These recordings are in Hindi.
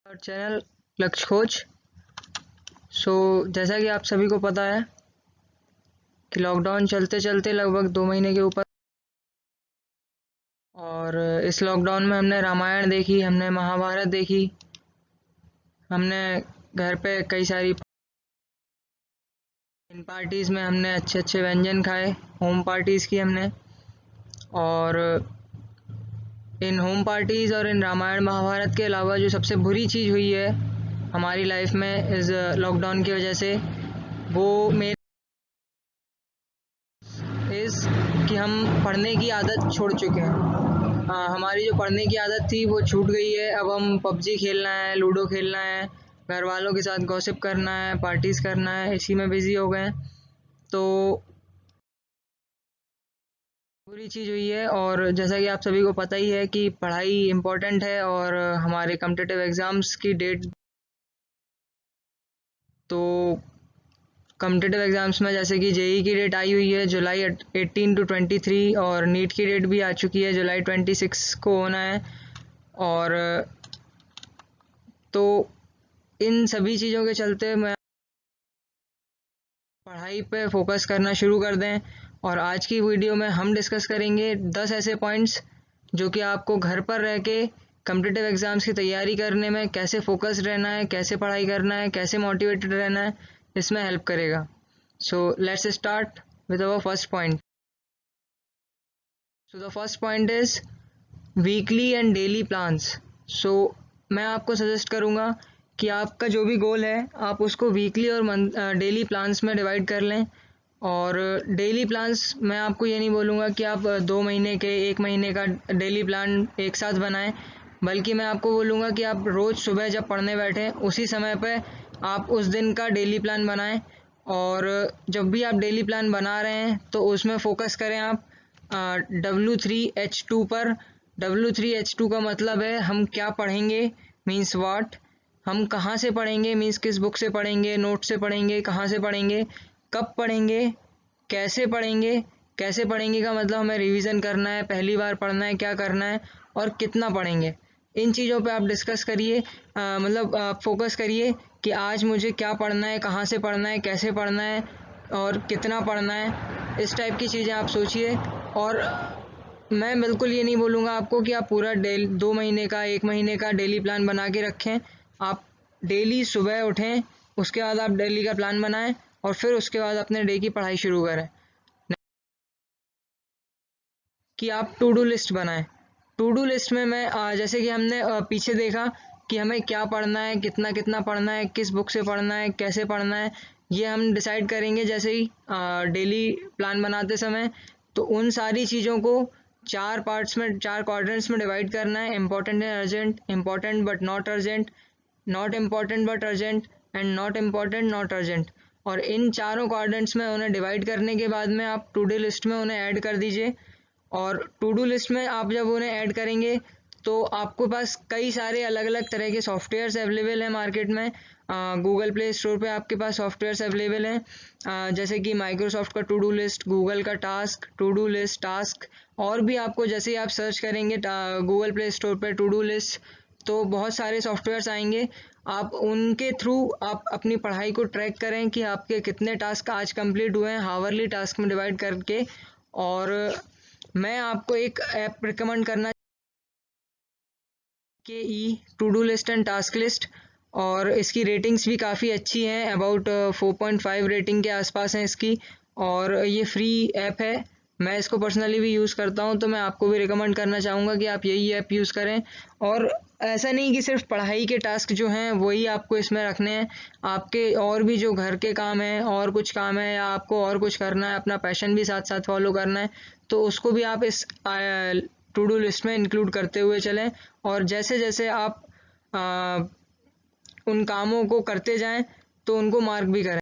और चैनल लक्ष्य खोज। जैसा कि आप सभी को पता है कि लॉकडाउन चलते चलते लगभग 2 महीने के ऊपर, और इस लॉकडाउन में हमने रामायण देखी, हमने महाभारत देखी, हमने घर पे कई सारी इन पार्टीज़ में हमने अच्छे अच्छे व्यंजन खाए, होम पार्टीज़ की हमने। और इन होम पार्टीज़ और इन रामायण महाभारत के अलावा जो सबसे बुरी चीज़ हुई है हमारी लाइफ में इस लॉकडाउन की वजह से, वो मेरे इज़ कि हम पढ़ने की आदत छोड़ चुके हैं। हमारी जो पढ़ने की आदत थी वो छूट गई है। अब हम पबजी खेलना है, लूडो खेलना है, घर वालों के साथ गॉसिप करना है, पार्टीज़ करना है, इसी में बिज़ी हो गए हैं। तो बुरी चीज़ हुई है। और जैसा कि आप सभी को पता ही है कि पढ़ाई इम्पोर्टेंट है और हमारे कॉम्पिटिटिव एग्ज़ाम्स की डेट, तो कॉम्पिटिटिव एग्ज़ाम्स में जैसे कि जेई की डेट आई हुई है जुलाई 18 to 23, और नीट की डेट भी आ चुकी है, जुलाई 26 को होना है। और तो इन सभी चीज़ों के चलते मैं पढ़ाई पे फोकस करना शुरू कर दें। और आज की वीडियो में हम डिस्कस करेंगे 10 ऐसे पॉइंट्स जो कि आपको घर पर रह के कॉम्पिटिटिव एग्ज़ाम्स की तैयारी करने में कैसे फोकस रहना है, कैसे पढ़ाई करना है, कैसे मोटिवेटेड रहना है, इसमें हेल्प करेगा। So let's start with our first point. So the first point is weekly and daily plans. So मैं आपको सजेस्ट करूँगा कि आपका जो भी गोल है आप उसको वीकली और डेली प्लान्स में डिवाइड कर लें। और डेली प्लान्स मैं आपको ये नहीं बोलूँगा कि आप 2 महीने के 1 महीने का डेली प्लान एक साथ बनाएं, बल्कि मैं आपको बोलूँगा कि आप रोज़ सुबह जब पढ़ने बैठें उसी समय पे आप उस दिन का डेली प्लान बनाएं। और जब भी आप डेली प्लान बना रहे हैं तो उसमें फ़ोकस करें आप W3H2 पर। W3H2 का मतलब है हम क्या पढ़ेंगे, मीन्स व्हाट, हम कहाँ से पढ़ेंगे, मीन्स किस बुक से पढ़ेंगे, नोट से पढ़ेंगे, कहाँ से पढ़ेंगे, कब पढ़ेंगे, कैसे पढ़ेंगे। कैसे पढ़ेंगे का मतलब हमें रिवीजन करना है, पहली बार पढ़ना है, क्या करना है और कितना पढ़ेंगे। इन चीज़ों पे आप डिस्कस करिए, मतलब फोकस करिए कि आज मुझे क्या पढ़ना है, कहाँ से पढ़ना है, कैसे पढ़ना है और कितना पढ़ना है। इस टाइप की चीज़ें आप सोचिए। और मैं बिल्कुल ये नहीं बोलूँगा आपको कि आप पूरा 2 महीने का 1 महीने का डेली प्लान बना के रखें। आप डेली सुबह उठें, उसके बाद आप डेली का प्लान बनाएं और फिर उसके बाद अपने डे की पढ़ाई शुरू करें। कि आप टू डू लिस्ट बनाएं। टू डू लिस्ट में मैं जैसे कि हमने पीछे देखा कि हमें क्या पढ़ना है, कितना कितना पढ़ना है, किस बुक से पढ़ना है, कैसे पढ़ना है, ये हम डिसाइड करेंगे जैसे ही डेली प्लान बनाते समय। तो उन सारी चीज़ों को 4 पार्ट्स में, 4 क्वाड्रेंट्स में डिवाइड करना है। Important and urgent, important but not urgent, not important but urgent and not important not urgent. और इन चारों क्वाड्रेंट्स में उन्हें डिवाइड करने के बाद में आप टू डू लिस्ट में उन्हें ऐड कर दीजिए। और टू डू लिस्ट में आप जब उन्हें ऐड करेंगे तो आपके पास कई सारे अलग अलग तरह के सॉफ्टवेयर्स अवेलेबल हैं मार्केट में। गूगल प्ले स्टोर पे आपके पास सॉफ्टवेयर्स अवेलेबल हैं, जैसे कि माइक्रोसॉफ्ट का टू डू लिस्ट, गूगल का task, to do list, task. और भी आपको जैसे ही आप सर्च करेंगे गूगल प्ले स्टोर पे टू डू लिस्ट, तो बहुत सारे सॉफ्टवेयर्स आएंगे। आप उनके थ्रू आप अपनी पढ़ाई को ट्रैक करें कि आपके कितने टास्क आज कंप्लीट हुए हैं, हावरली टास्क में डिवाइड करके। और मैं आपको एक ऐप रिकमेंड करना के ई to do list and task list, और इसकी रेटिंग्स भी काफ़ी अच्छी हैं, अबाउट 4.5 रेटिंग के आसपास हैं इसकी। और ये फ्री ऐप है, मैं इसको पर्सनली भी यूज़ करता हूँ, तो मैं आपको भी रिकमेंड करना चाहूँगा कि आप यही ऐप यूज़ करें। और ऐसा नहीं कि सिर्फ पढ़ाई के टास्क जो हैं वही आपको इसमें रखने हैं, आपके और भी जो घर के काम हैं और कुछ काम है, या आपको और कुछ करना है, अपना पैशन भी साथ साथ फॉलो करना है, तो उसको भी आप इस टू डू लिस्ट में इंक्लूड करते हुए चलें। और जैसे जैसे आप आ, उन कामों को करते जाएं तो उनको मार्क भी करें।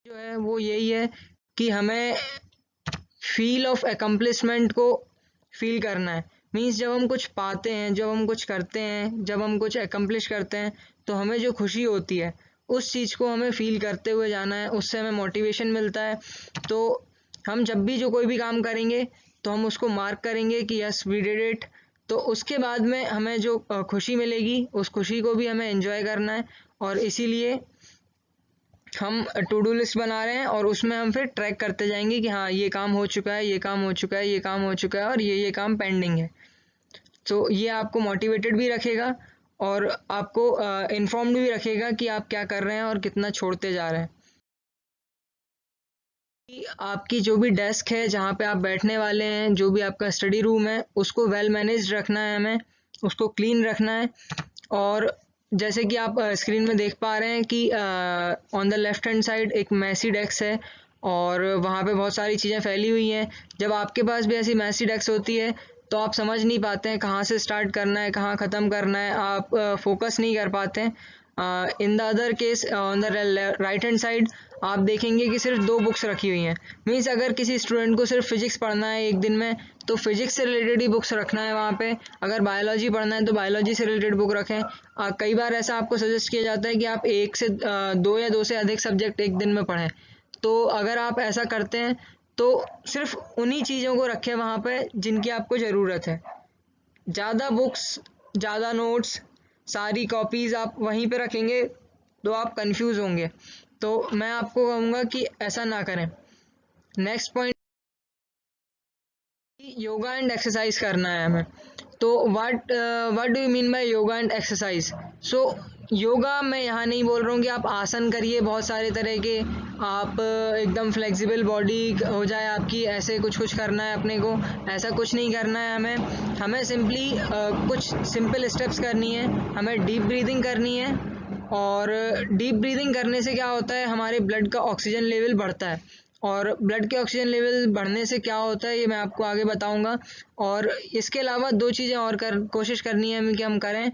जो है वो यही है कि हमें फील ऑफ एकम्प्लिशमेंट को फील करना है। मीन्स जब हम कुछ पाते हैं, जब हम कुछ करते हैं, जब हम कुछ एकम्प्लिश करते हैं, तो हमें जो खुशी होती है उस चीज़ को हमें फील करते हुए जाना है, उससे हमें मोटिवेशन मिलता है। तो हम जब भी जो कोई भी काम करेंगे तो हम उसको मार्क करेंगे कि यस वी डिड इट। तो उसके बाद में हमें जो खुशी मिलेगी उस खुशी को भी हमें एंजॉय करना है। और इसीलिए हम टू डू लिस्ट बना रहे हैं और उसमें हम फिर ट्रैक करते जाएंगे कि हाँ ये काम हो चुका है, ये काम हो चुका है, ये काम हो चुका है और ये काम पेंडिंग है। तो ये आपको मोटिवेटेड भी रखेगा और आपको इन्फॉर्म्ड भी रखेगा कि आप क्या कर रहे हैं और कितना छोड़ते जा रहे हैं। कि आपकी जो भी डेस्क है जहाँ पे आप बैठने वाले हैं, जो भी आपका स्टडी रूम है, उसको वेल मैनेज्ड रखना है, हमें उसको क्लीन रखना है। और जैसे कि आप स्क्रीन में देख पा रहे हैं कि on the left hand side एक मैसी डेस्क है और वहाँ पे बहुत सारी चीज़ें फैली हुई हैं। जब आपके पास भी ऐसी मैसी डेस्क होती है तो आप समझ नहीं पाते हैं कहाँ से स्टार्ट करना है, कहाँ ख़त्म करना है, आप फोकस नहीं कर पाते हैं। In the other case on the right hand side आप देखेंगे कि सिर्फ 2 बुक्स रखी हुई हैं। मीन्स अगर किसी स्टूडेंट को सिर्फ फिजिक्स पढ़ना है एक दिन में तो फिजिक्स से रिलेटेड ही बुक्स रखना है वहाँ पे। अगर बायोलॉजी पढ़ना है तो बायोलॉजी से रिलेटेड बुक रखें। कई बार ऐसा आपको सजेस्ट किया जाता है कि आप 1 से 2 या 2 से अधिक सब्जेक्ट एक दिन में पढ़ें। तो अगर आप ऐसा करते हैं तो सिर्फ उन्हीं चीज़ों को रखें वहाँ पे जिनकी आपको ज़रूरत है। ज़्यादा बुक्स, ज़्यादा नोट्स, सारी कॉपीज़ आप वहीं पे रखेंगे तो आप कंफ्यूज होंगे। तो मैं आपको कहूँगा कि ऐसा ना करें। Next point, yoga and exercise करना है हमें। तो what do you mean by yoga and exercise? So yoga मैं यहाँ नहीं बोल रहा हूँ कि आप आसन करिए बहुत सारे तरह के, आप एकदम फ्लेक्सिबल बॉडी हो जाए आपकी, ऐसे कुछ कुछ करना है अपने को, ऐसा कुछ नहीं करना है हमें सिंपली कुछ सिंपल स्टेप्स करनी है, हमें डीप ब्रीदिंग करनी है। और डीप ब्रीदिंग करने से क्या होता है, हमारे ब्लड का ऑक्सीजन लेवल बढ़ता है और ब्लड के ऑक्सीजन लेवल बढ़ने से क्या होता है ये मैं आपको आगे बताऊंगा। और इसके अलावा 2 चीज़ें और कोशिश करनी है हमें कि हम करें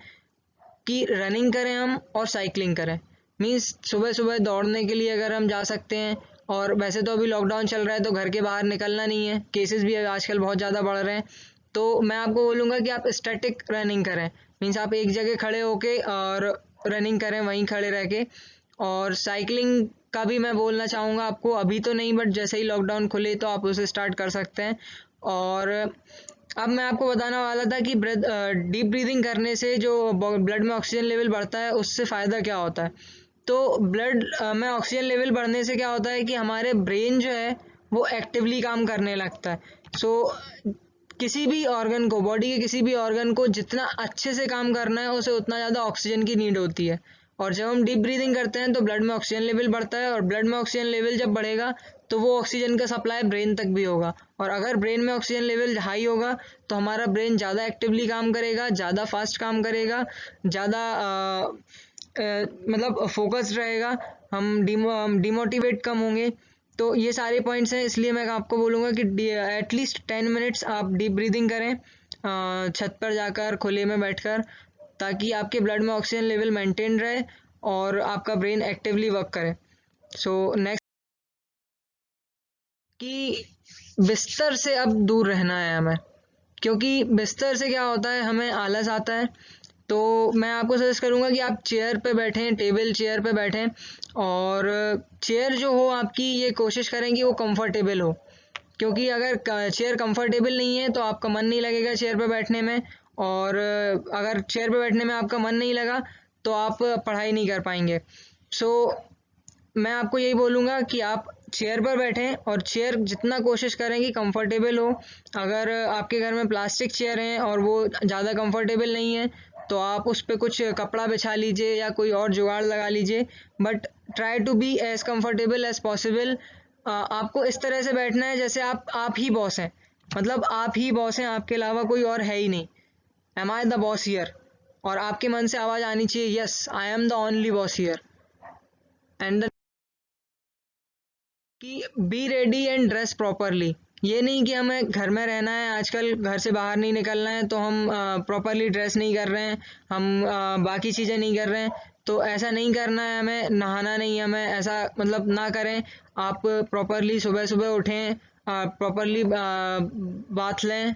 कि रनिंग करें हम और साइकिलिंग करें। मीन्स सुबह सुबह दौड़ने के लिए अगर हम जा सकते हैं, और वैसे तो अभी लॉकडाउन चल रहा है तो घर के बाहर निकलना नहीं है, केसेस भी आजकल बहुत ज़्यादा बढ़ रहे हैं, तो मैं आपको बोलूँगा कि आप स्टैटिक रनिंग करें। मीन्स आप एक जगह खड़े होके और रनिंग करें वहीं खड़े रह के। और साइकिलिंग का भी मैं बोलना चाहूँगा आपको, अभी तो नहीं बट जैसे ही लॉकडाउन खुले तो आप उसे स्टार्ट कर सकते हैं। और अब मैं आपको बताने वाला था कि डीप ब्रीदिंग करने से जो ब्लड में ऑक्सीजन लेवल बढ़ता है उससे फ़ायदा क्या होता है। तो ब्लड में ऑक्सीजन लेवल बढ़ने से क्या होता है कि हमारे ब्रेन जो है वो एक्टिवली काम करने लगता है। सो किसी भी ऑर्गन को, बॉडी के किसी भी ऑर्गन को जितना अच्छे से काम करना है उसे उतना ज़्यादा ऑक्सीजन की नीड होती है। और जब हम डीप ब्रीदिंग करते हैं तो ब्लड में ऑक्सीजन लेवल बढ़ता है और ब्लड में ऑक्सीजन लेवल जब बढ़ेगा तो वो ऑक्सीजन का सप्लाई ब्रेन तक भी होगा। और अगर ब्रेन में ऑक्सीजन लेवल हाई होगा तो हमारा ब्रेन ज़्यादा एक्टिवली काम करेगा, ज़्यादा फास्ट काम करेगा, ज़्यादा मतलब फोकस्ड रहेगा, हम डिमोटिवेट कम होंगे। तो ये सारे पॉइंट्स हैं, इसलिए मैं आपको बोलूँगा कि एटलीस्ट 10 मिनट्स आप डीप ब्रीदिंग करें छत पर जाकर, खुले में बैठकर, ताकि आपके ब्लड में ऑक्सीजन लेवल मेंटेन रहे और आपका ब्रेन एक्टिवली वर्क करे। सो नेक्स्ट, कि बिस्तर से अब दूर रहना है हमें, क्योंकि बिस्तर से क्या होता है हमें आलस आता है। तो मैं आपको सजेस्ट करूँगा कि आप चेयर पे बैठें, टेबल चेयर पे बैठें, और चेयर जो हो आपकी ये कोशिश करें कि वो कंफर्टेबल हो, क्योंकि अगर चेयर कंफर्टेबल नहीं है तो आपका मन नहीं लगेगा चेयर पे बैठने में, और अगर चेयर पे बैठने में आपका मन नहीं लगा तो आप पढ़ाई नहीं कर पाएंगे। सो मैं आपको यही बोलूँगा कि आप चेयर पर बैठें और चेयर जितना कोशिश करें कि कंफर्टेबल हो। अगर आपके घर में प्लास्टिक चेयर हैं और वो ज़्यादा कंफर्टेबल नहीं है तो आप उस पर कुछ कपड़ा बिछा लीजिए या कोई और जुगाड़ लगा लीजिए, but try to be as comfortable as possible. आपको इस तरह से बैठना है जैसे आप ही बॉस हैं, मतलब आप ही बॉस हैं, आपके अलावा कोई और है ही नहीं। Am I the boss here? और आपके मन से आवाज़ आनी चाहिए, yes I am the only boss here. And कि be ready and dress properly. ये नहीं कि हमें घर में रहना है, आजकल घर से बाहर नहीं निकलना है तो हम प्रॉपरली ड्रेस नहीं कर रहे हैं, हम बाकी चीज़ें नहीं कर रहे हैं, तो ऐसा नहीं करना है हमें। नहाना नहीं है हमें, ऐसा मतलब ना करें। आप प्रॉपरली सुबह सुबह उठें, प्रॉपरली बाथ लें,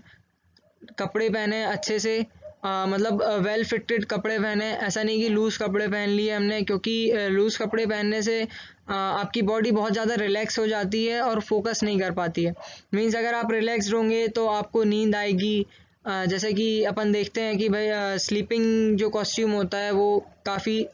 कपड़े पहने अच्छे से, मतलब वेल फिटेड कपड़े पहने। ऐसा नहीं कि लूज़ कपड़े पहन लिए हमने, क्योंकि लूज़ कपड़े पहनने से आपकी बॉडी बहुत ज़्यादा रिलैक्स हो जाती है और फोकस नहीं कर पाती है। मीन्स अगर आप रिलैक्स्ड होंगे तो आपको नींद आएगी, जैसे कि अपन देखते हैं कि भाई स्लीपिंग जो कॉस्ट्यूम होता है वो काफ़ी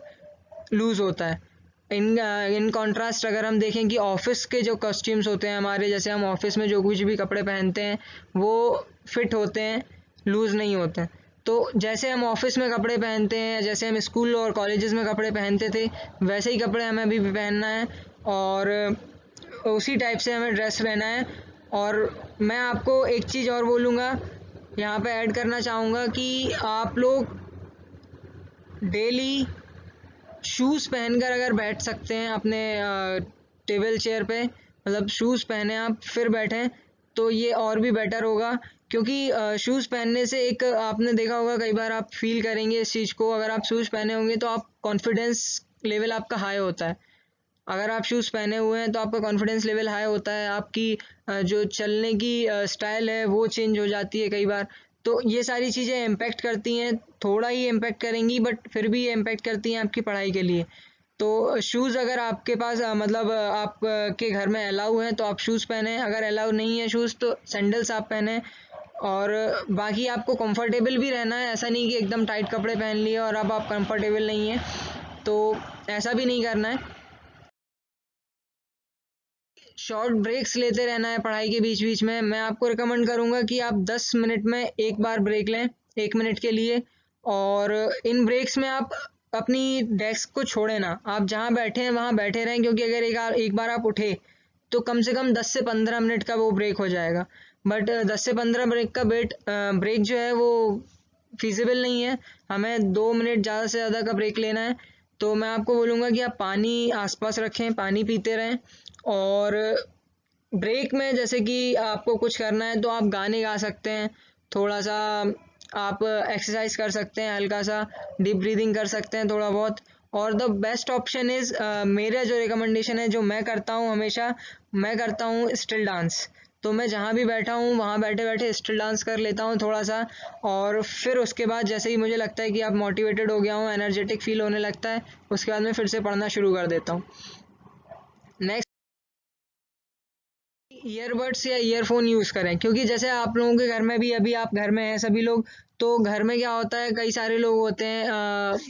लूज़ होता है। इन कॉन्ट्रास्ट अगर हम देखें कि ऑफिस के जो कॉस्ट्यूम्स होते हैं हमारे, जैसे हम ऑफिस में जो कुछ भी कपड़े पहनते हैं वो फिट होते हैं, लूज़ नहीं होते हैं। तो जैसे हम ऑफिस में कपड़े पहनते हैं, जैसे हम स्कूल और कॉलेजेस में कपड़े पहनते थे, वैसे ही कपड़े हमें अभी भी पहनना है और उसी टाइप से हमें ड्रेस रहना है। और मैं आपको एक चीज़ और बोलूँगा, यहाँ पे ऐड करना चाहूँगा कि आप लोग डेली शूज़ पहनकर अगर बैठ सकते हैं अपने टेबल चेयर पे, मतलब शूज़ पहने आप फिर बैठें, तो ये और भी बेटर होगा। क्योंकि शूज़ पहनने से एक आपने देखा होगा, कई बार आप फील करेंगे इस चीज़ को, अगर आप शूज़ पहने होंगे तो आप कॉन्फिडेंस लेवल आपका हाई होता है। अगर आप शूज़ पहने हुए हैं तो आपका कॉन्फिडेंस लेवल हाई होता है, आपकी जो चलने की स्टाइल है वो चेंज हो जाती है कई बार। तो ये सारी चीज़ें इम्पेक्ट करती हैं, थोड़ा ही इम्पेक्ट करेंगी बट फिर भी ये इम्पेक्ट करती हैं आपकी पढ़ाई के लिए। तो शूज़ अगर आपके पास मतलब आप के घर में अलाउ हैं तो आप शूज़ पहने, अगर अलाउ नहीं है शूज़ तो सैंडल्स आप पहने। और बाकी आपको कंफर्टेबल भी रहना है, ऐसा नहीं कि एकदम टाइट कपड़े पहन लिए और अब आप कंफर्टेबल नहीं हैं, तो ऐसा भी नहीं करना है। शॉर्ट ब्रेक्स लेते रहना है पढ़ाई के बीच बीच में। मैं आपको रिकमेंड करूँगा कि आप 10 मिनट में एक बार ब्रेक लें, 1 मिनट के लिए। और इन ब्रेक्स में आप अपनी डेस्क को छोड़ें ना, आप जहाँ बैठे हैं वहाँ बैठे रहें, क्योंकि अगर एक बार आप उठे तो कम से कम 10 से 15 मिनट का वो ब्रेक हो जाएगा। बट 10 से 15 ब्रेक का ब्रेक जो है वो फिजिबल नहीं है, हमें 2 मिनट ज़्यादा से ज़्यादा का ब्रेक लेना है। तो मैं आपको बोलूँगा कि आप पानी आसपास रखें, पानी पीते रहें। और ब्रेक में जैसे कि आपको कुछ करना है तो आप गाने गा सकते हैं, थोड़ा सा आप एक्सरसाइज कर सकते हैं, हल्का सा डीप ब्रीदिंग कर सकते हैं थोड़ा बहुत। और द बेस्ट ऑप्शन इज़, मेरा जो रिकमेंडेशन है, जो मैं करता हूँ हमेशा, मैं करता हूँ स्टिल डांस। तो मैं जहाँ भी बैठा हूँ वहाँ बैठे बैठे स्टिल डांस कर लेता हूँ थोड़ा सा। और फिर उसके बाद जैसे ही मुझे लगता है कि अब मोटिवेटेड हो गया हूँ, एनर्जेटिक फील होने लगता है, उसके बाद मैं फिर से पढ़ना शुरू कर देता हूँ। नेक्स्ट, ईयरबड्स या ईयरफोन यूज़ करें, क्योंकि जैसे आप लोगों के घर में भी, अभी आप घर में हैं सभी लोग, तो घर में क्या होता है, कई सारे लोग होते हैं,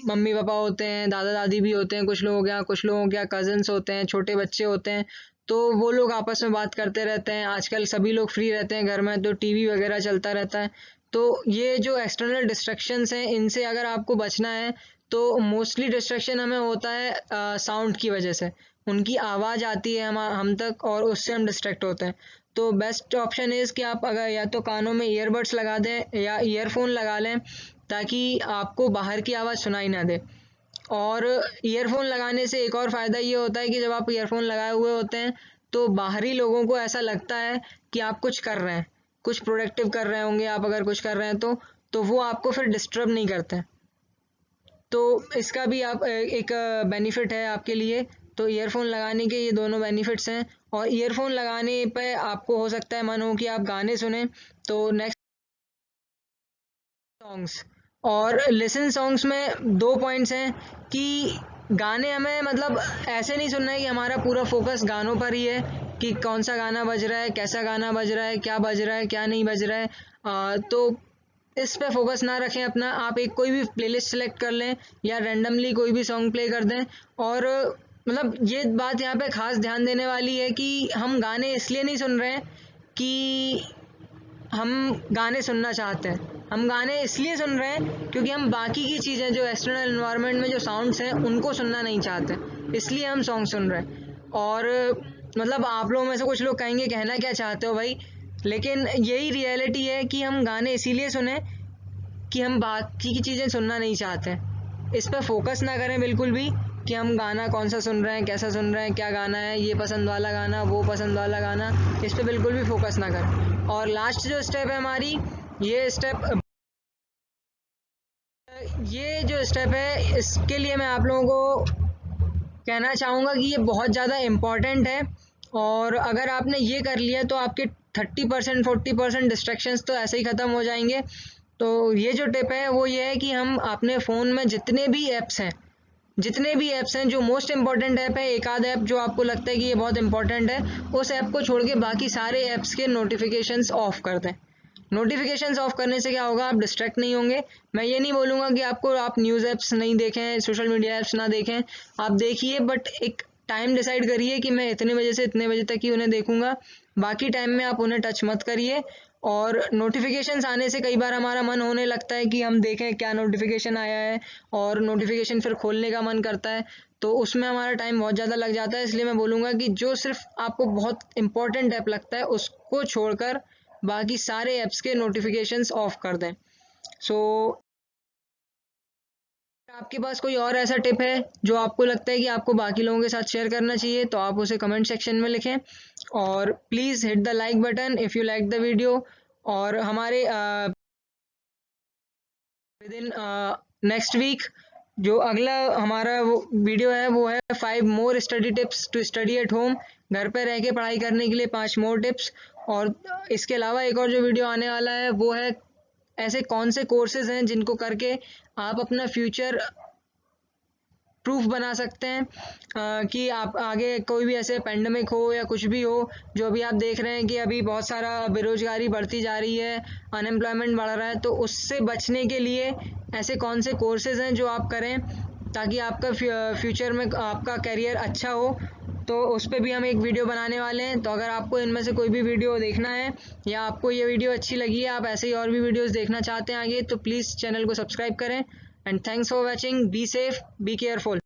मम्मी पापा होते हैं, दादा दादी भी होते हैं, कुछ लोगों के यहाँ, कुछ लोगों के यहाँ कज़न्स होते हैं, छोटे बच्चे होते हैं। तो वो लोग आपस में बात करते रहते हैं, आजकल सभी लोग फ्री रहते हैं घर में, तो टीवी वगैरह चलता रहता है। तो ये जो एक्सटर्नल डिस्ट्रैक्शंस हैं, इनसे अगर आपको बचना है तो मोस्टली डिस्ट्रैक्शन हमें होता है साउंड की वजह से। उनकी आवाज़ आती है हम तक और उससे हम डिस्ट्रैक्ट होते हैं। तो बेस्ट ऑप्शन इज़ कि आप अगर या तो कानों में ईयरबड्स लगा दें या ईयरफोन लगा लें, ताकि आपको बाहर की आवाज़ सुनाई ना दे। और ईयरफोन लगाने से एक और फ़ायदा ये होता है कि जब आप ईयरफोन लगाए हुए होते हैं तो बाहरी लोगों को ऐसा लगता है कि आप कुछ कर रहे हैं, कुछ प्रोडक्टिव कर रहे होंगे आप, अगर कुछ कर रहे हैं तो वो आपको फिर डिस्टर्ब नहीं करते हैं। तो इसका भी आप एक बेनिफिट है आपके लिए। तो ईयरफोन लगाने के ये दोनों बेनिफिट्स हैं। और ईयरफोन लगाने पे आपको हो सकता है मन हो कि आप गाने सुने, तो नेक्स्ट सॉन्ग्स। और लिसन सॉन्ग्स में दो पॉइंट्स हैं कि गाने हमें मतलब ऐसे नहीं सुनना है कि हमारा पूरा फोकस गानों पर ही है, कि कौन सा गाना बज रहा है, कैसा गाना बज रहा है, क्या बज रहा है, क्या नहीं बज रहा है। तो इस पे फोकस ना रखें अपना, आप एक कोई भी प्लेलिस्ट सेलेक्ट कर लें या रैंडमली कोई भी सॉन्ग प्ले कर दें। और मतलब ये बात यहाँ पे खास ध्यान देने वाली है कि हम गाने इसलिए नहीं सुन रहे हैं कि हम गाने सुनना चाहते हैं, हम गाने इसलिए सुन रहे हैं क्योंकि हम बाकी की चीज़ें जो एक्सटर्नल एनवायरनमेंट में जो साउंड्स हैं उनको सुनना नहीं चाहते, इसलिए हम सॉन्ग सुन रहे हैं। और मतलब आप लोगों में से कुछ लोग कहेंगे कहना क्या चाहते हो भाई, लेकिन यही रियलिटी है कि हम गाने इसीलिए सुने कि हम बाकी की चीज़ें सुनना नहीं चाहते। इस पर फोकस ना करें बिल्कुल भी कि हम गाना कौन सा सुन रहे हैं, कैसा सुन रहे हैं, क्या गाना है, ये पसंद वाला गाना, वो पसंद वाला गाना, इस पर बिल्कुल भी फोकस ना करें। और लास्ट जो स्टेप है हमारी, ये स्टेप ये जो स्टेप है इसके लिए मैं आप लोगों को कहना चाहूँगा कि ये बहुत ज़्यादा इम्पॉर्टेंट है। और अगर आपने ये कर लिया तो आपके 30% 40% डिस्ट्रैक्शंस तो ऐसे ही ख़त्म हो जाएंगे। तो ये जो टिप है वो ये है कि हम अपने फ़ोन में जितने भी ऐप्स हैं जो मोस्ट इम्पॉर्टेंट ऐप है, एक आध ऐप जो आपको लगता है कि ये बहुत इंपॉर्टेंट है, उस ऐप को छोड़ के बाकी सारे ऐप्स के नोटिफिकेशंस ऑफ कर दें। नोटिफिकेशंस ऑफ करने से क्या होगा, आप डिस्ट्रैक्ट नहीं होंगे। मैं ये नहीं बोलूँगा कि आप न्यूज़ ऐप्स नहीं देखें, सोशल मीडिया ऐप्स ना देखें, आप देखिए, बट एक टाइम डिसाइड करिए कि मैं इतने बजे से इतने बजे तक ही उन्हें देखूंगा, बाकी टाइम में आप उन्हें टच मत करिए। और नोटिफिकेशंस आने से कई बार हमारा मन होने लगता है कि हम देखें क्या नोटिफिकेशन आया है, और नोटिफिकेशन फिर खोलने का मन करता है, तो उसमें हमारा टाइम बहुत ज़्यादा लग जाता है। इसलिए मैं बोलूँगा कि जो सिर्फ आपको बहुत इंपॉर्टेंट ऐप लगता है उसको छोड़कर बाकी सारे ऐप्स के नोटिफिकेशंस ऑफ कर दें। सो आपके पास कोई और ऐसा टिप है जो आपको लगता है कि आपको बाकी लोगों के साथ शेयर करना चाहिए, तो आप उसे कमेंट सेक्शन में लिखें। और please hit the like button if you like the video. और हमारे विद इन नेक्स्ट वीक जो अगला हमारा वो वीडियो है वो है 5 more study tips to study at home. घर पे रह के पढ़ाई करने के लिए 5 मोर टिप्स। और इसके अलावा एक और जो वीडियो आने वाला है वो है ऐसे कौन से कोर्सेज हैं जिनको करके आप अपना फ्यूचर प्रूफ बना सकते हैं कि आप आगे कोई भी ऐसे पेंडेमिक हो या कुछ भी हो, जो अभी आप देख रहे हैं कि अभी बहुत सारा बेरोजगारी बढ़ती जा रही है, अनएम्प्लॉयमेंट बढ़ रहा है, तो उससे बचने के लिए ऐसे कौन से कोर्सेज हैं जो आप करें ताकि आपका फ्यूचर में आपका करियर अच्छा हो। तो उस पर भी हम एक वीडियो बनाने वाले हैं। तो अगर आपको इनमें से कोई भी वीडियो देखना है या आपको ये वीडियो अच्छी लगी है, आप ऐसे ही और भी वीडियोस देखना चाहते हैं आगे, तो प्लीज़ चैनल को सब्सक्राइब करें। And thanks for watching, be safe, be careful.